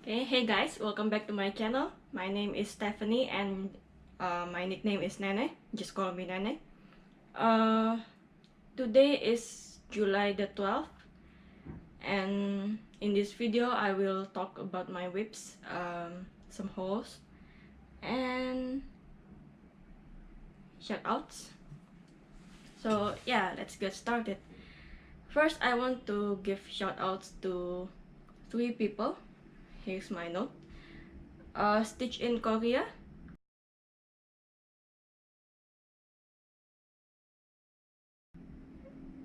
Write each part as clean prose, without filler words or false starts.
Okay, hey guys, welcome back to my channel. My name is Stephanie and my nickname is Nene. Just call me Nene. Uh, Today is July the 12th, and in this video I will talk about my whips, some hauls, and shoutouts. So yeah, let's get started. First, I want to give shoutouts to 3 people. Here's my note. Stitch in Korea.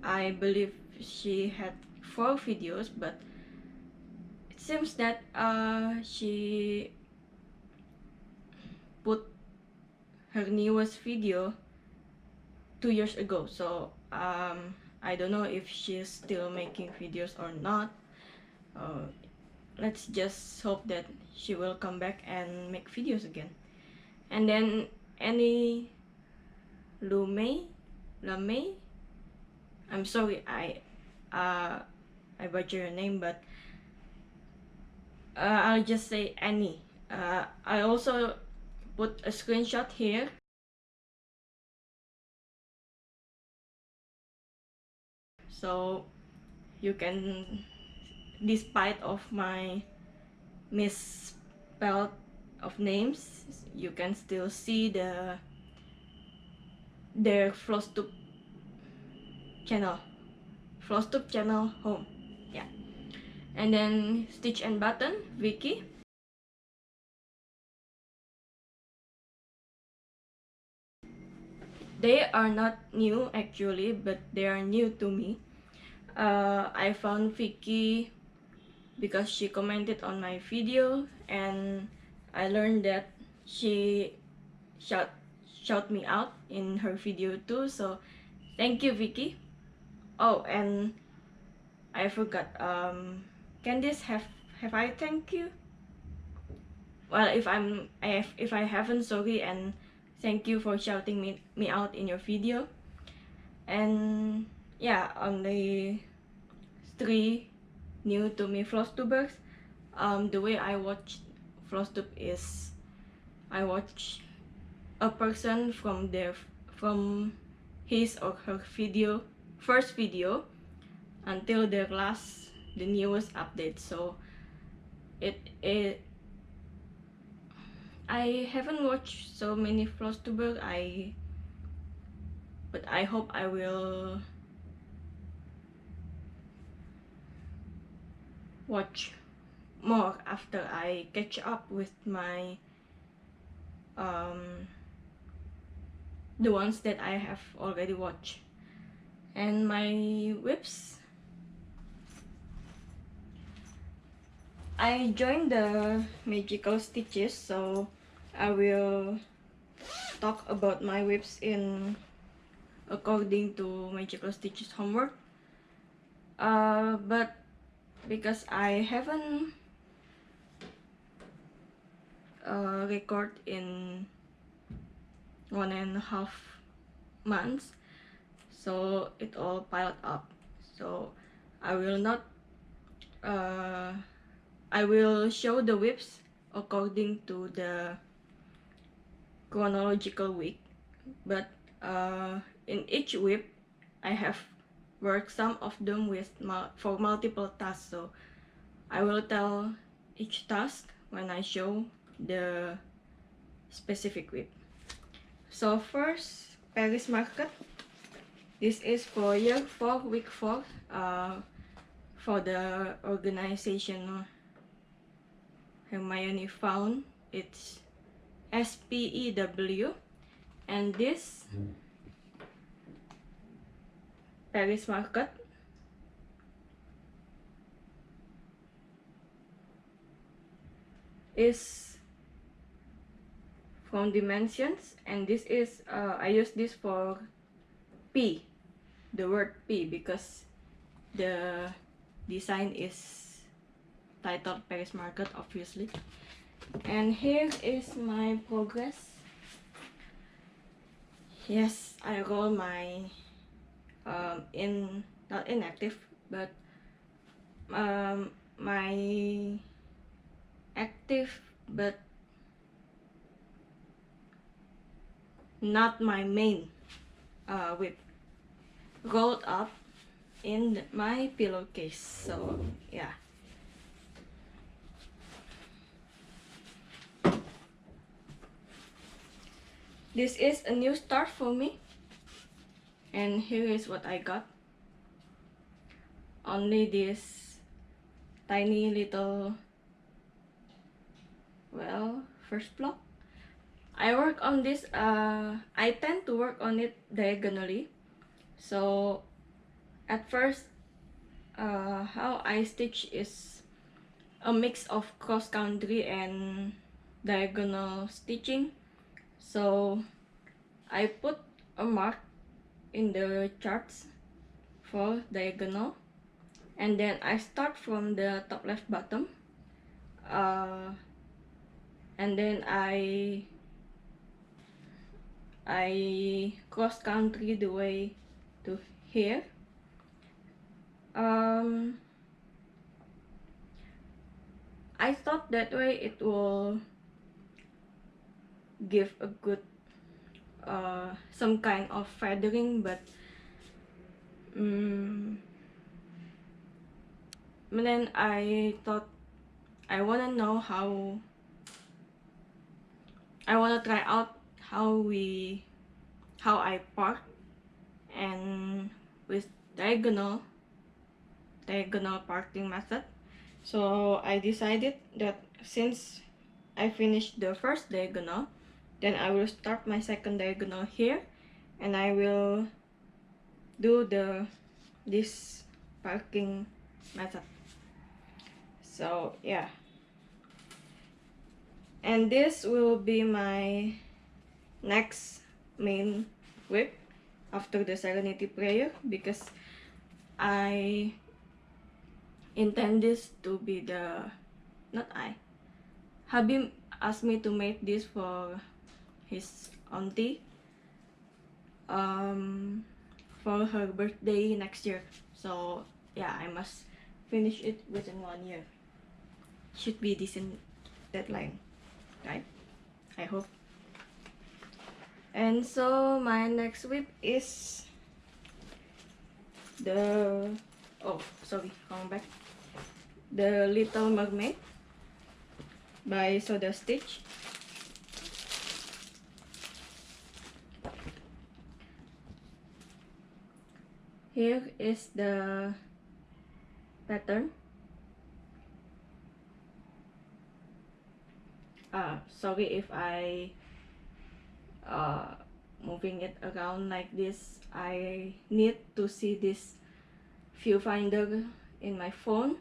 I believe she had 4 videos, but it seems that she put her newest video 2 years ago. So I don't know if she's still making videos or not. Let's just hope that she will come back and make videos again. And then any Lumei, I'm sorry uh, I butcher your name, but I'll just say Annie. I also put a screenshot here. So you can, despite of my misspelled of names, you can still see their channel, Flosstube channel home. Yeah. And then Stitch and Button, Vicky. They are not new actually, but they are new to me. I found Vicky because she commented on my video, and I learned that she shout me out in her video too. So thank you, Vicky. Oh, and I forgot. Candice, have I thank you? Well, if I haven't, sorry, and thank you for shouting me out in your video. And yeah, on the 3 new to me Flosstubers, the way I watch Flosstube is I watch a person from his or her first video until the newest update. So it I haven't watched so many Flosstubers. But I hope I will watch more after I catch up with my the ones that I have already watched. And my whips, I joined the magical stitches, so I will talk about my whips in according to magical stitches homework. But because I haven't record in 1.5 months, so it all piled up. So I will not I will show the whips according to the chronological week, but in each whip I have worked some of them for multiple tasks. So I will tell each task when I show the specific whip. So first, Paris Market. This is for year 4, week 4, for the organization Hermione found. It's SPEW, and this Paris Market is from Dimensions, and this is I use this for P, the word P, because the design is titled Paris Market, obviously. And here is my progress. Yes, I roll my not inactive, but my active, but not my main whip, rolled up in my pillowcase. So yeah, this is a new start for me, and here is what I got. Only this tiny little, well, first block. I work on this, I tend to work on it diagonally. So at first, how I stitch is a mix of cross country and diagonal stitching. So I put a mark in the charts for diagonal, and then I start from the top left bottom, and then I cross country the way to here. I thought that way it will give a good some kind of feathering, but then I thought I wanna know how, I wanna try out how I part, and with diagonal parting method. So I decided that since I finished the first diagonal, then I will start my second diagonal here, and I will do this parking method. So yeah, and this will be my next main whip after the Serenity Prayer, because I intend this to be the, not I, Habib asked me to make this for his auntie for her birthday next year. So yeah, I must finish it within 1 year. Should be decent deadline, right? I hope. And so my next whip is the, oh sorry, come back, the Little Mermaid by Soda Stitch. Here is the pattern. Sorry if I moving it around like this. I need to see this viewfinder in my phone,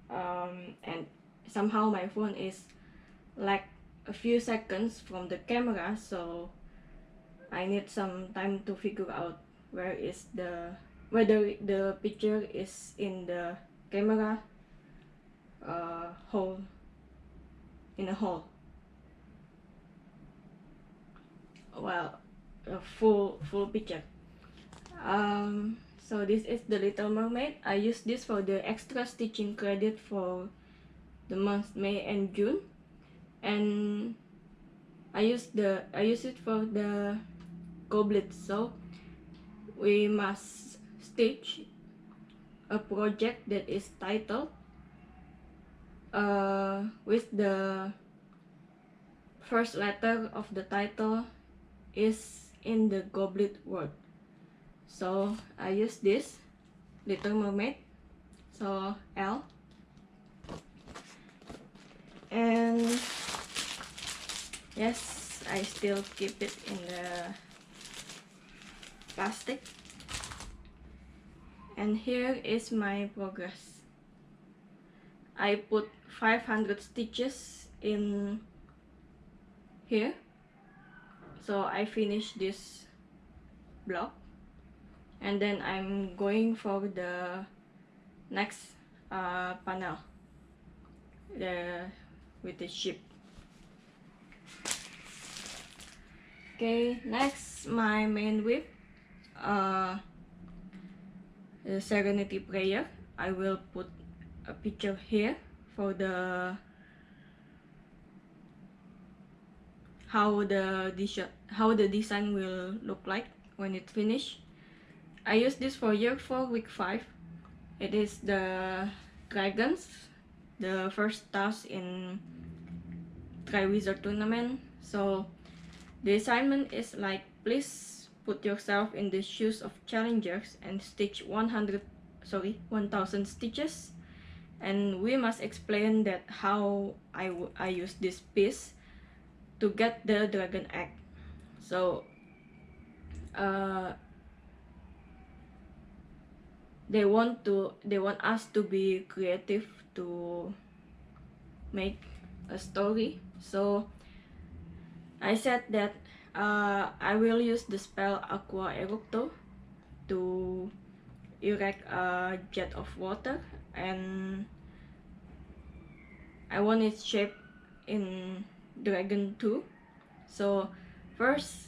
and somehow my phone is like a few seconds from the camera, so I need some time to figure out whether the picture is in the camera hole, in a hole, well, a full picture. So this is the Little Mermaid. I use this for the extra stitching credit for the months May and June, and I use it for the goblet. So we must stitch a project that is titled with the first letter of the title is in the goblet word. So I use this Little Mermaid, so L, and yes, I still keep it in the plastic. And here is my progress. I put 500 stitches in here, so I finished this block, and then I'm going for the next panel, with the ship. Okay, next my main whip, the Serenity Prayer. I will put a picture here for the how the design will look like when it's finished. I use this for year 4 week 5. It is the dragons, the first task in Try Wizard tournament. So the assignment is like, please put yourself in the shoes of challengers and stitch 1000 stitches, and we must explain that how I use this piece to get the dragon egg. So they want us to be creative to make a story. So I said that I will use the spell Aqua Eructo to erect a jet of water, and I want its shape in dragon too. So first,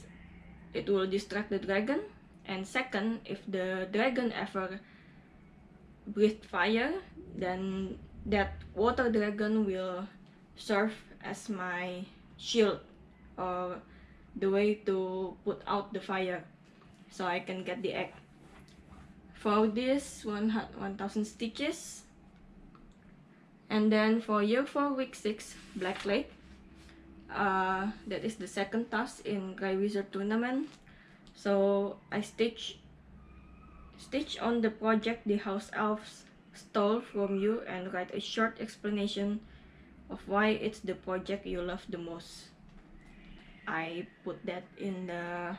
it will distract the dragon, and second, if the dragon ever breathe fire, then that water dragon will serve as my shield, or the way to put out the fire, so I can get the egg. For this 1000 stitches. And then for year 4 week 6 Black Lake, that is the second task in Dry Wizard tournament. So I stitch on the project the house elves stole from you and write a short explanation of why it's the project you love the most. I put that in the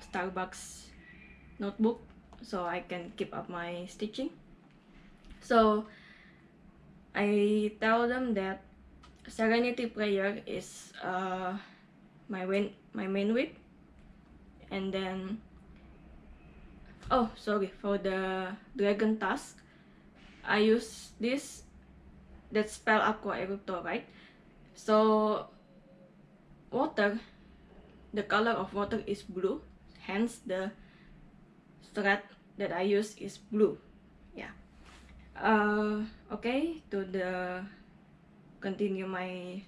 Starbucks notebook so I can keep up my stitching. So I tell them that Serenity Prayer is my main whip, and then for the dragon task, I use that spell Aqua Eructo, right? So water, the color of water is blue, hence the thread that I use is blue. Yeah. Okay, continue my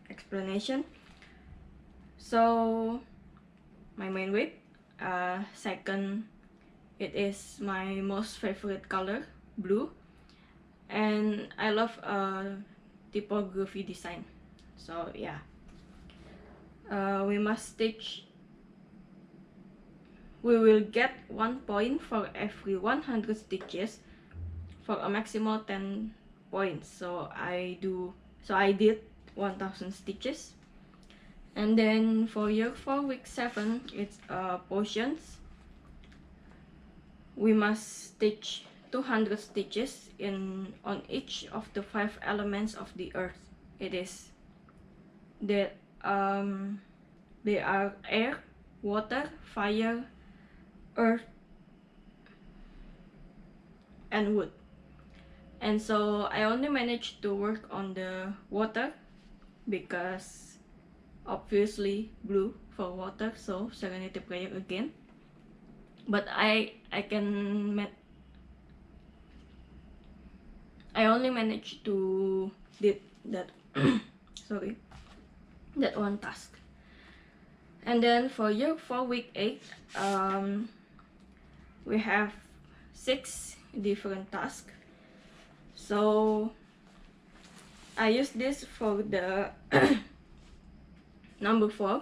explanation. So my main whip, second, it is my most favorite color, blue, and I love typography design. So yeah, we will get 1 point for every 100 stitches for a maximal 10 points. So I did 1000 stitches. And then for year 4 week 7, it's potions. We must stitch 200 stitches on each of the 5 elements of the earth. It is that they are air, water, fire, earth, and wood. And so I only managed to work on the water because obviously blue for water, so Serenity Prayer again. But I only managed to did that that one task. And then for year 4 week 8, we have 6 different tasks. So I use this for the number 4,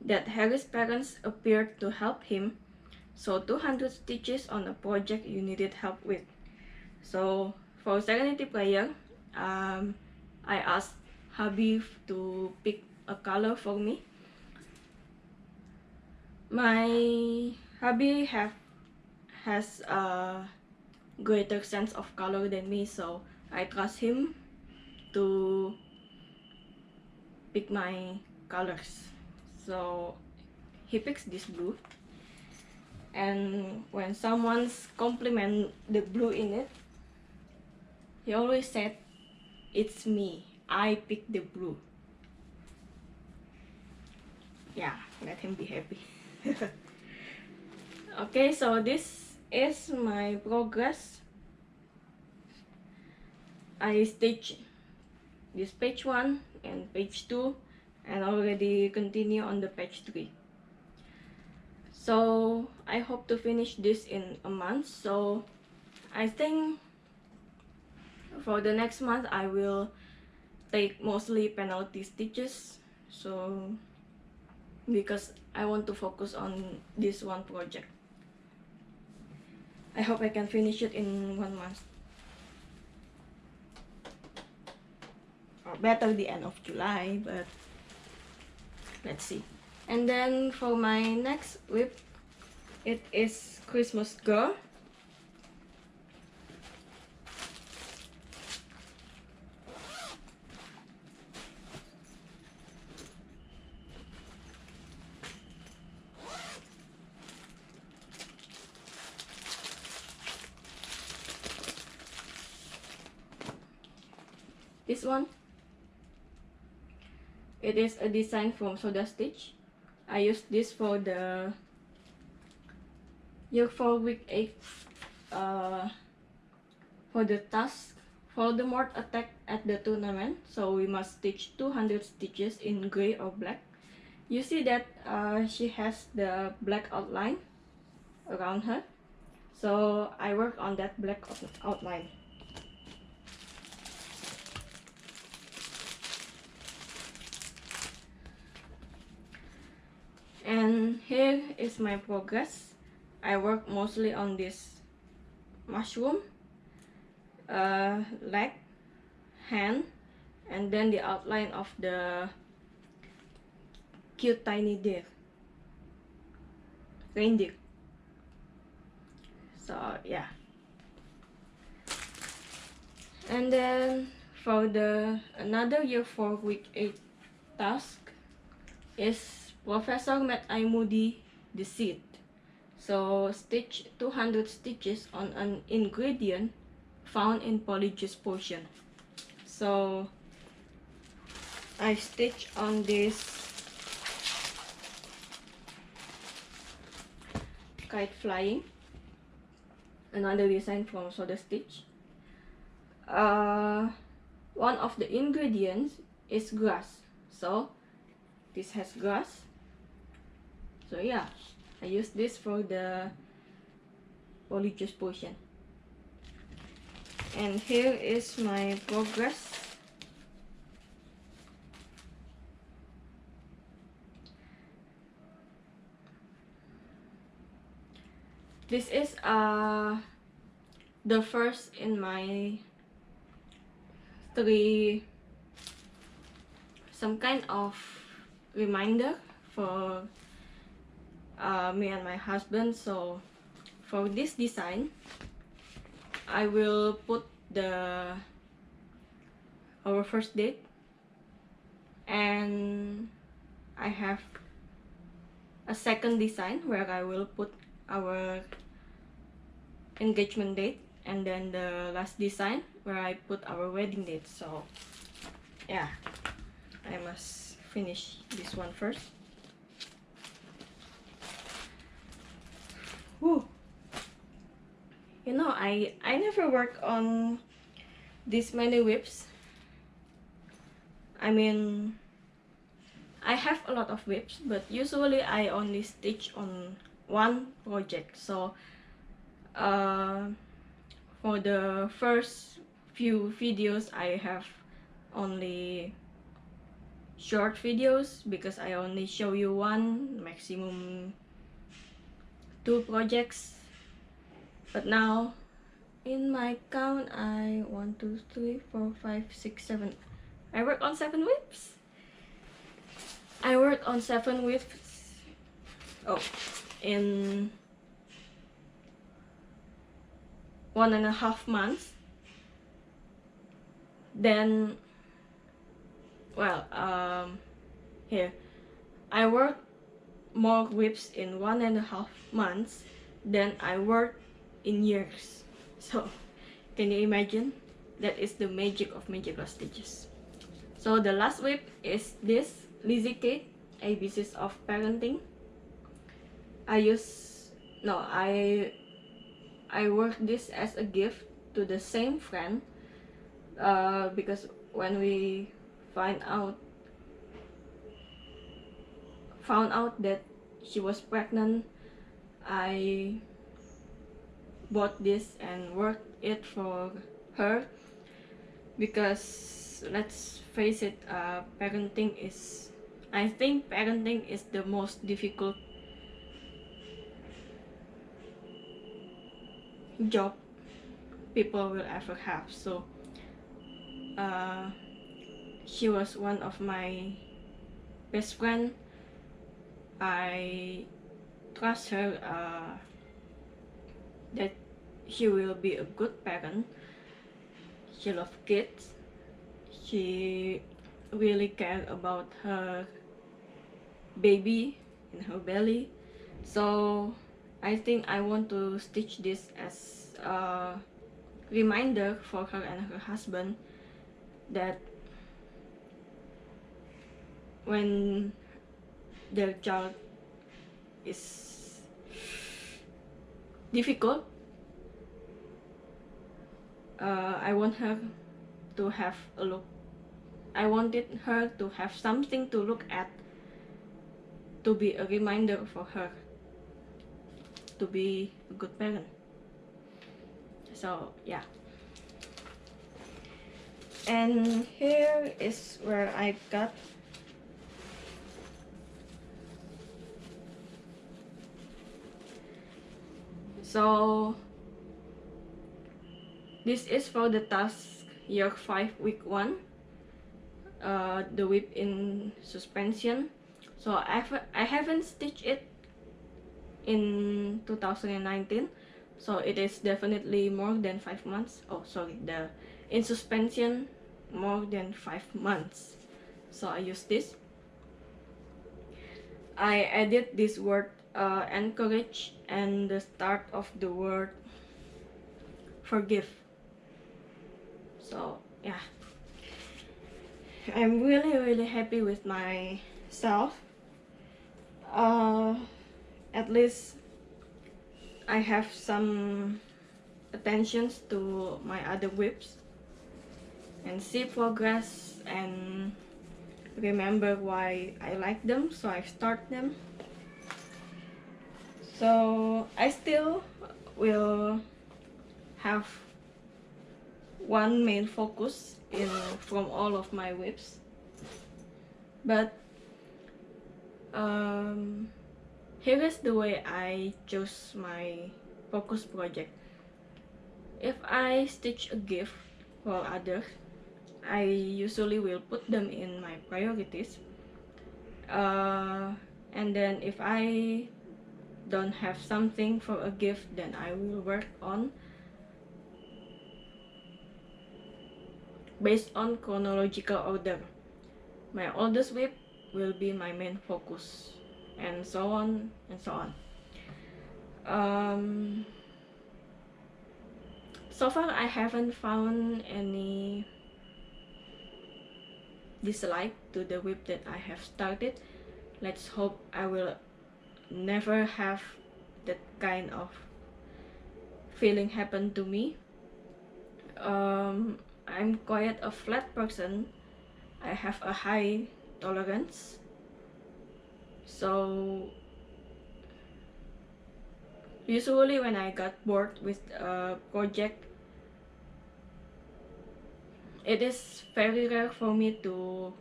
that Harry's parents appeared to help him. So 200 stitches on a project you needed help with. So for Serenity Prayer, I asked hubby to pick a color for me. My hubby has a greater sense of color than me, so I trust him to pick my colors. So he picks this blue, and when someone's compliment the blue in it, he always said, "It's me, I picked the blue." Yeah, let him be happy. Okay, so this is my progress. I stitch this page 1 and page 2 and already continue on the page 3. So I hope to finish this in a month. So I think for the next month I will take mostly penalty stitches, so because I want to focus on this one project. I hope I can finish it in 1 month, or better the end of July, but let's see. And then for my next whip, it is Christmas Girl. This one, it is a design from Soda Stitch. I used this for the year 4 week 8 for the task Voldemort attack at the tournament. So we must stitch 200 stitches in gray or black. You see that she has the black outline around her, so I work on that black outline. And here is my progress. I work mostly on this mushroom, leg, hand, and then the outline of the cute tiny reindeer. So yeah. And then for the another year 4 week 8 task is Professor Matt I. Moody the Seed. So stitch 200 stitches on an ingredient found in Polyjuice potion. So I stitch on this kite flying, another design from Soda Stitch. One of the ingredients is grass, so this has grass. So yeah, I use this for the Polyjuice potion. And here is my progress. This is the first in my 3, some kind of reminder for me and my husband. So for this design, I will put our first date, and I have a second design where I will put our engagement date, and then the last design where I put our wedding date. So yeah, I must finish this one first. Whew. You know, I never work on this many whips. I mean, I have a lot of whips, but usually I only stitch on one project. So for the first few videos, I have only short videos because I only show you one, maximum 2 projects. But now in my count, I 1 2 3 4 5 6 7, I work on 7 whips. I work on 7 whips in 1.5 months. Then well, here I work more whips in 1.5 months than I work in years. So can you imagine? That is the magic of magical stitches. So the last whip is this Lizzie Kate, ABCs of Parenting. I work this as a gift to the same friend because when we find out found out that she was pregnant, I bought this and worked it for her, because let's face it, I think parenting is the most difficult job people will ever have. So uh, she was one of my best friend. I trust her that she will be a good parent. She loves kids. She really cares about her baby in her belly. So I think I want to stitch this as a reminder for her and her husband that when their child is difficult, I want her to have a look. I wanted her to have something to look at, to be a reminder for her to be a good parent. So yeah. And here is where I got so this is for the task year 5 week 1, the whip in suspension. So I haven't stitched it in 2019, so it is definitely more than 5 months. Oh sorry, the in suspension more than 5 months. So I use this. I added this word encourage and the start of the word forgive. So yeah, I'm really happy with myself. At least I have some attentions to my other whips and see progress and remember why I like them, so I start them. So I still will have one main focus from all of my whips, but here is the way I chose my focus project. If I stitch a gift for others, I usually will put them in my priorities, and then if I don't have something for a gift, then I will work on based on chronological order. My oldest whip will be my main focus, and so on and so on. So far I haven't found any dislike to the whip that I have started. Let's hope I will never have that kind of feeling happen to me. I'm quite a flat person. I have a high tolerance, so usually when I got bored with a project, it is very rare for me to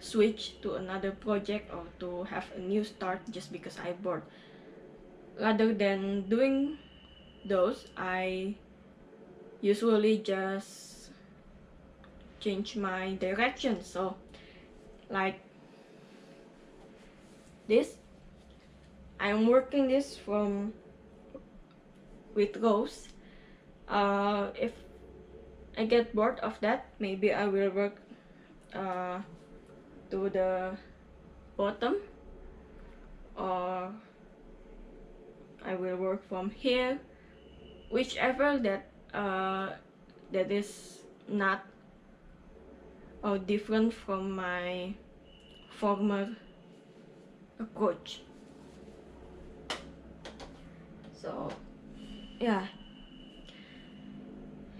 switch to another project or to have a new start just because I'm bored. Rather than doing those, I usually just change my direction. So like this, I'm working this with rows. If I get bored of that, maybe I will work to the bottom, or I will work from here, whichever that is not or different from my former approach. So yeah,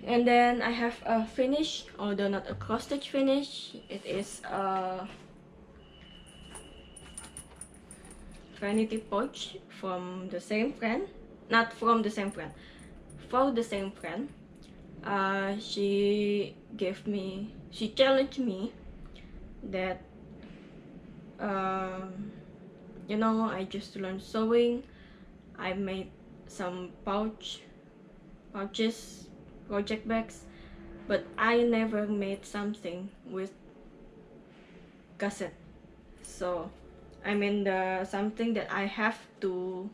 and then I have a finish, although not a cross stitch finish. It is vanity pouch from the same friend, not from the same friend, for the same friend. She challenged me that you know, I just learned sewing. I made some pouches, project bags, but I never made something with cassette. So I mean the something that I have to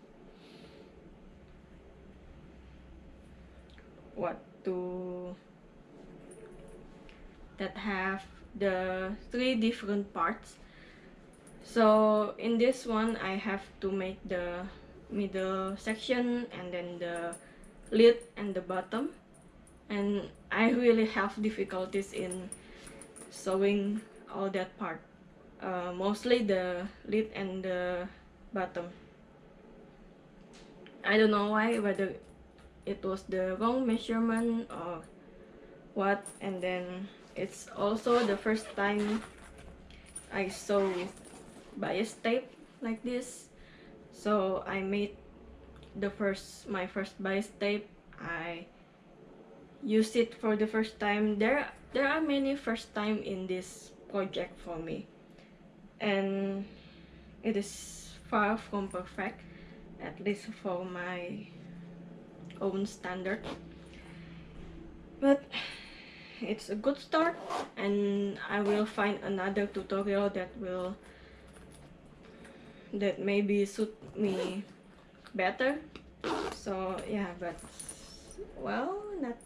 that have the 3 different parts. So in this one I have to make the middle section and then the lid and the bottom, and I really have difficulties in sewing all that part, mostly the lid and the bottom. I don't know why, whether it was the wrong measurement or what. And then it's also the first time I sew with bias tape like this, so I made my first bias tape. I used it for the first time. There are many first time in this project for me, and it is far from perfect, at least for my own standard, but it's a good start, and I will find another tutorial that maybe suit me better. So yeah, but well, not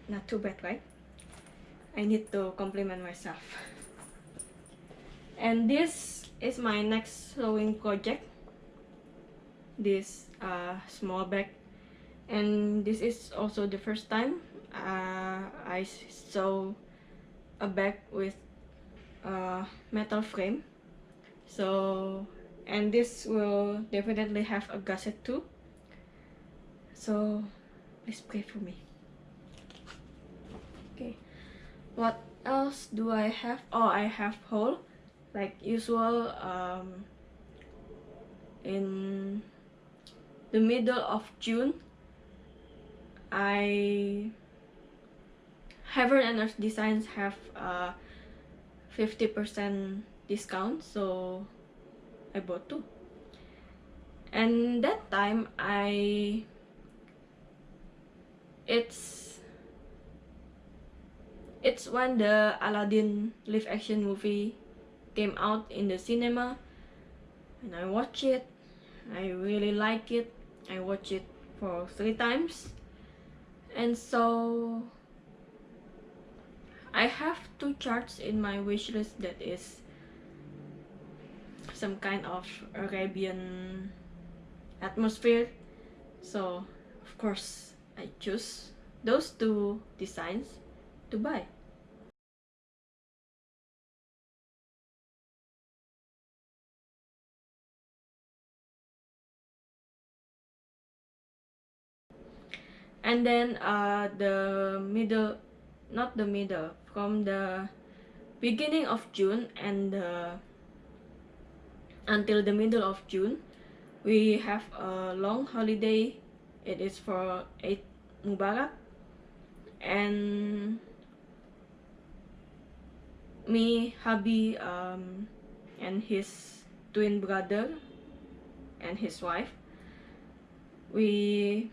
not too bad, right? I need to compliment myself. And this is my next sewing project, this small bag, and this is also the first time I sew a bag with a metal frame. So, and this will definitely have a gusset too, so please pray for me. Okay, what else do I have? Oh, I have haul like usual. In the middle of June, Heaven and Earth Designs have 50% discount, so I bought 2. And that time it's when the Aladdin live action movie came out in the cinema, and I watched it. I really like it. I watched it for 3 times, and so I have 2 charts in my wishlist that is some kind of Arabian atmosphere. So of course I choose those 2 designs to buy. And then from the beginning of June and until the middle of June, we have a long holiday. It is for Eid Mubarak, and me, hubby, and his twin brother and his wife, we,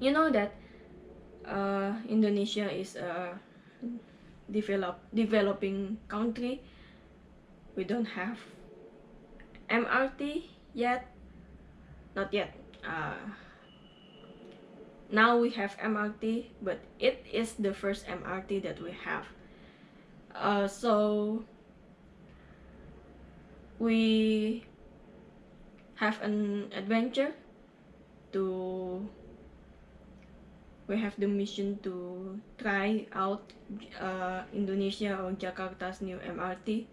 you know that Indonesia is a developing country. We don't have MRT yet, not yet. Now we have MRT, but it is the first MRT that we have. So we have an adventure to we have the mission to try out Indonesia or Jakarta's new MRT,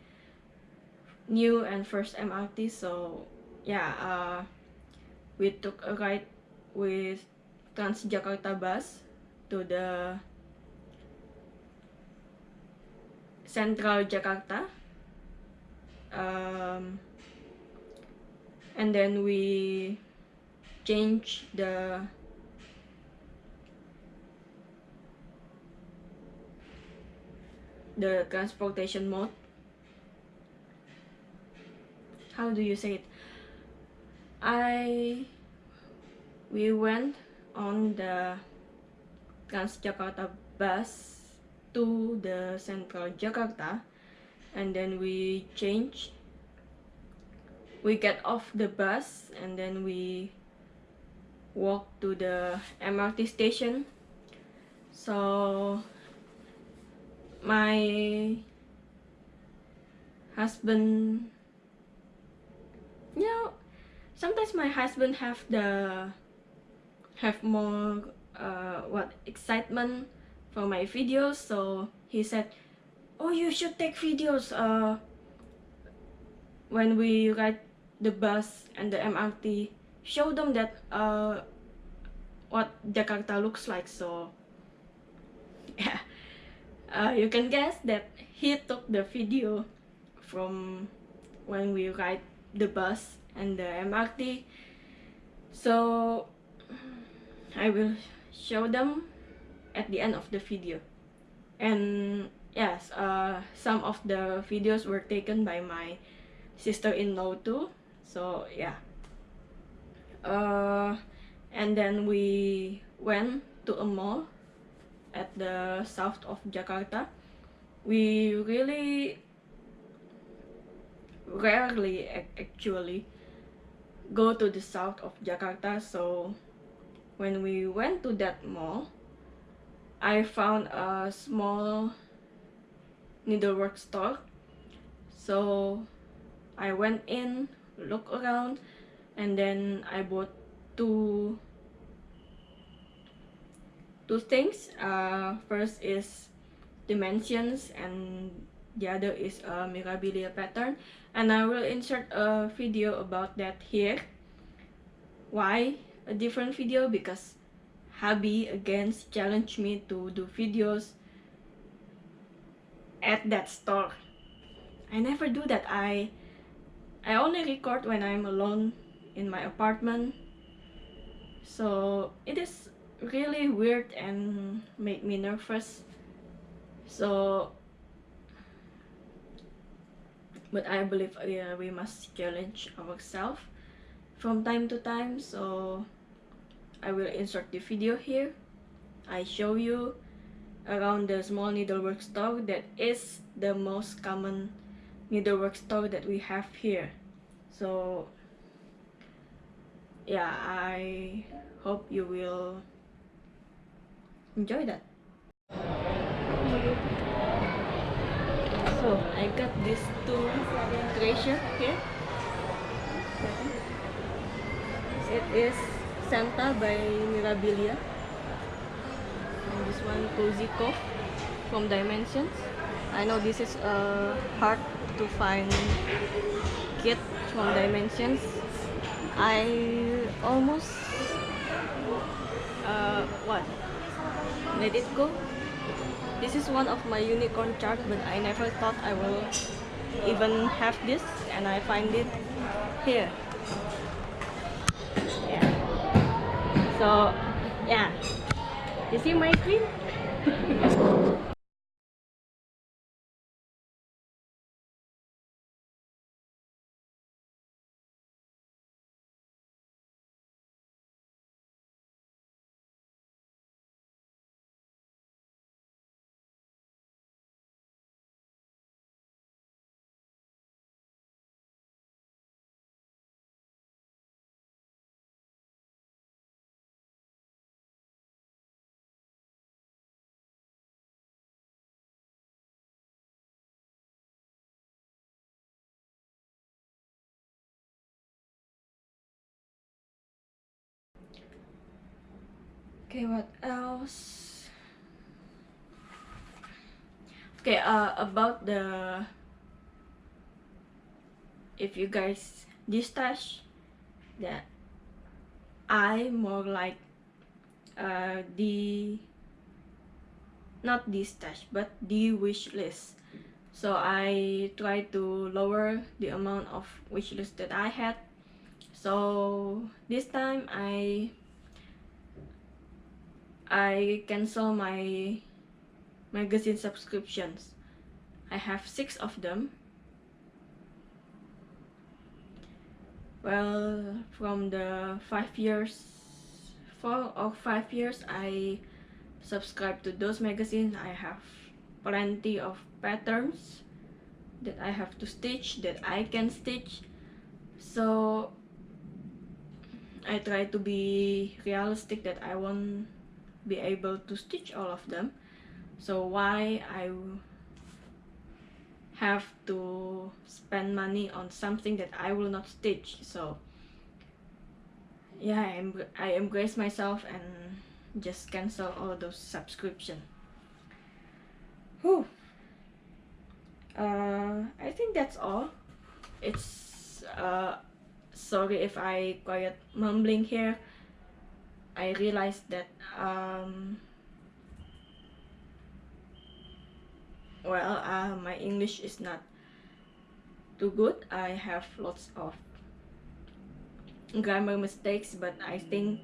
new and first MRT. So yeah, we took a ride with Transjakarta bus to the Central Jakarta, and then we change the transportation mode. How do you say it? We went on the Transjakarta bus to the Central Jakarta, and then we get off the bus, and then we walk to the MRT station. So my husband, sometimes my husband have more excitement for my videos, so he said, oh, you should take videos when we ride the bus and the MRT, show them that what Jakarta looks like. So yeah, you can guess that he took the video from when we ride the bus and the MRT. So I will show them at the end of the video. And yes, some of the videos were taken by my sister-in-law too. So yeah, and then we went to a mall at the south of Jakarta. We really rarely actually go to the south of Jakarta, so when we went to that mall, I found a small needlework store. So I went in, look around, and then I bought two things. First is dimensions, and the other is a mirabilia pattern, and I will insert a video about that here. Why a different video? Because hubby again challenged me to do videos at that store. I never do that. I only record when I'm alone in my apartment. So it is really weird and make me nervous. So, but I believe we must challenge ourselves from time to time. So I will insert the video here. I show you around the small needlework store that is the most common needlework store that we have here. So yeah, I hope you will enjoy that. So I got these two treasures here. It is Santa by Mirabilia, and this one Cozy Cove from Dimensions. I know this is hard to find kit from Dimensions. I almost let it go. This is one of my unicorn chart, but I never thought I will even have this, and I find it here. Yeah. So yeah, you see my screen? Okay, what else? Okay, about the, if you guys this stash, that I more like the, not this stash, but the wish list. So I tried to lower the amount of wish list that I had. So this time I cancel my magazine subscriptions. I have 6 of them. Well, from the 4 or 5 years I subscribe to those magazines, I have plenty of patterns that I have to stitch, that I can stitch. So I try to be realistic that I won't be able to stitch all of them. So why I have to spend money on something that I will not stitch? So yeah, I embrace myself and just cancel all those subscriptions. Whew. I think that's all. It's sorry if I quiet mumbling here. I realized that my English is not too good. I have lots of grammar mistakes, but I think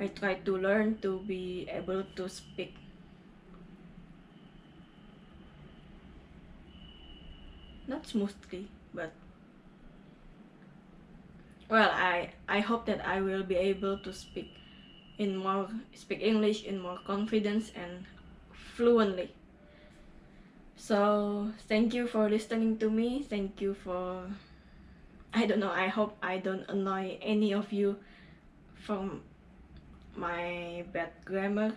I try to learn to be able to speak not smoothly, but I hope that I will be able to speak English in more confidence and fluently. So thank you for listening to me. Thank you for, I don't know, I hope I don't annoy any of you from my bad grammar.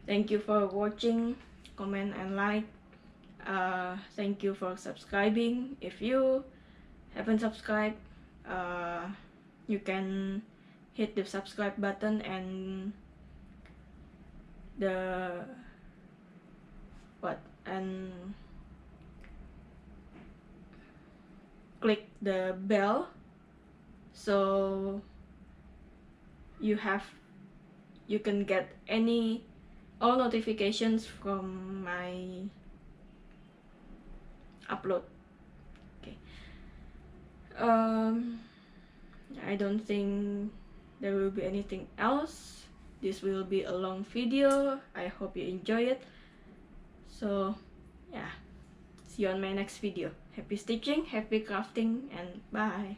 Thank you for watching, comment and like. Thank you for subscribing. If you haven't subscribed, you can hit the subscribe button and the and click the bell, so you can get all notifications from my upload. Okay. I don't think there will be anything else. This will be a long video. I hope you enjoy it. So yeah, see you on my next video. Happy stitching, happy crafting, and bye.